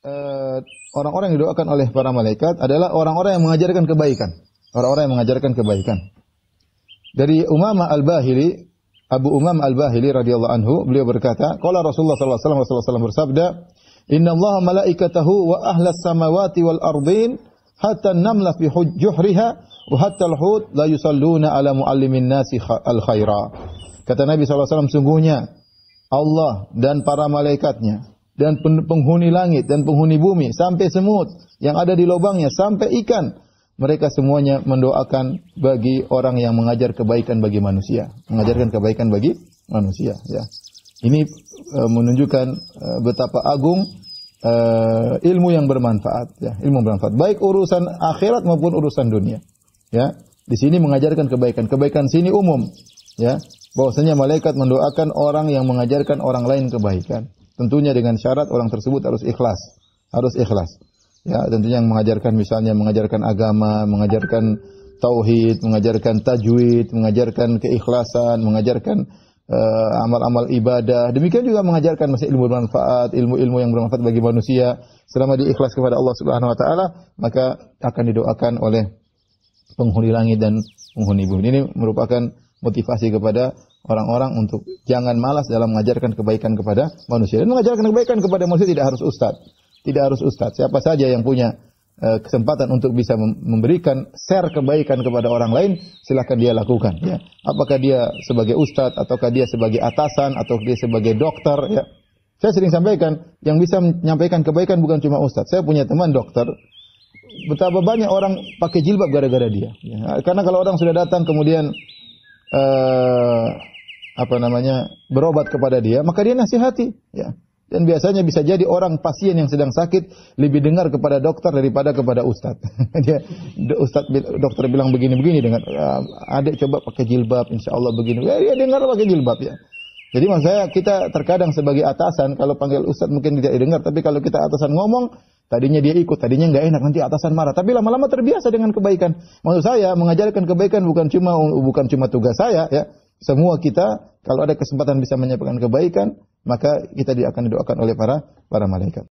eh, orang-orang yang didoakan oleh para malaikat adalah orang-orang yang mengajarkan kebaikan. Orang-orang yang mengajarkan kebaikan. Dari Umamah Al-Bahili, Abu Umamah Al-Bahili radhiyallahu anhu, beliau berkata, qala Rasulullah sallallahu alaihi wasallam bersabda, "Inna Allah malaikatahu wa ahlas samawati wal ardin hatta an-namla fi juhriha wa hatta al-hut la yusalluna ala muallimin nasi al-khaira." Kata Nabi sallallahu alaihi wasallam, sungguhnya Allah dan para malaikatnya dan penghuni langit dan penghuni bumi sampai semut yang ada di lubangnya sampai ikan, mereka semuanya mendoakan bagi orang yang mengajar kebaikan bagi manusia, mengajarkan kebaikan bagi manusia. Ya, ini menunjukkan betapa agung ilmu yang bermanfaat. Ya, ilmu bermanfaat, baik urusan akhirat maupun urusan dunia. Ya, di sini mengajarkan kebaikan. Kebaikan sini umum. Ya, bahwasanya malaikat mendoakan orang yang mengajarkan orang lain kebaikan. Tentunya dengan syarat orang tersebut harus ikhlas, harus ikhlas. Ya, tentunya yang mengajarkan misalnya mengajarkan agama, mengajarkan tauhid, mengajarkan tajwid, mengajarkan keikhlasan, mengajarkan amal-amal ibadah. Demikian juga mengajarkan masih ilmu bermanfaat, ilmu-ilmu yang bermanfaat bagi manusia. Selama dia ikhlas kepada Allah Subhanahu wa taala, maka akan didoakan oleh penghuni langit dan penghuni bumi. Ini merupakan motivasi kepada orang-orang untuk jangan malas dalam mengajarkan kebaikan kepada manusia. Dan mengajarkan kebaikan kepada manusia tidak harus ustaz. Tidak harus ustaz. Siapa saja yang punya kesempatan untuk bisa memberikan share kebaikan kepada orang lain, silakan dia lakukan. Ya. Apakah dia sebagai ustaz, ataukah dia sebagai atasan, atau dia sebagai dokter. Ya. Saya sering sampaikan, yang bisa menyampaikan kebaikan bukan cuma ustaz. Saya punya teman dokter, betapa banyak orang pakai jilbab gara-gara dia. Ya. Karena kalau orang sudah datang kemudian berobat kepada dia, maka dia nasihati. Ya. Dan biasanya bisa jadi orang pasien yang sedang sakit lebih dengar kepada dokter daripada kepada ustaz. Dia dokter bilang begini-begini dengan adik coba pakai jilbab, insya Allah begini. Ya, dia dengar pakai jilbab ya. Jadi maksud saya kita terkadang sebagai atasan kalau panggil ustaz mungkin tidak didengar, tapi kalau kita atasan ngomong, tadinya dia ikut, tadinya nggak enak, nanti atasan marah. Tapi lama-lama terbiasa dengan kebaikan. Maksud saya mengajarkan kebaikan bukan cuma tugas saya ya. Semua kita kalau ada kesempatan bisa menyampaikan kebaikan, maka kita akan didoakan oleh para malaikat.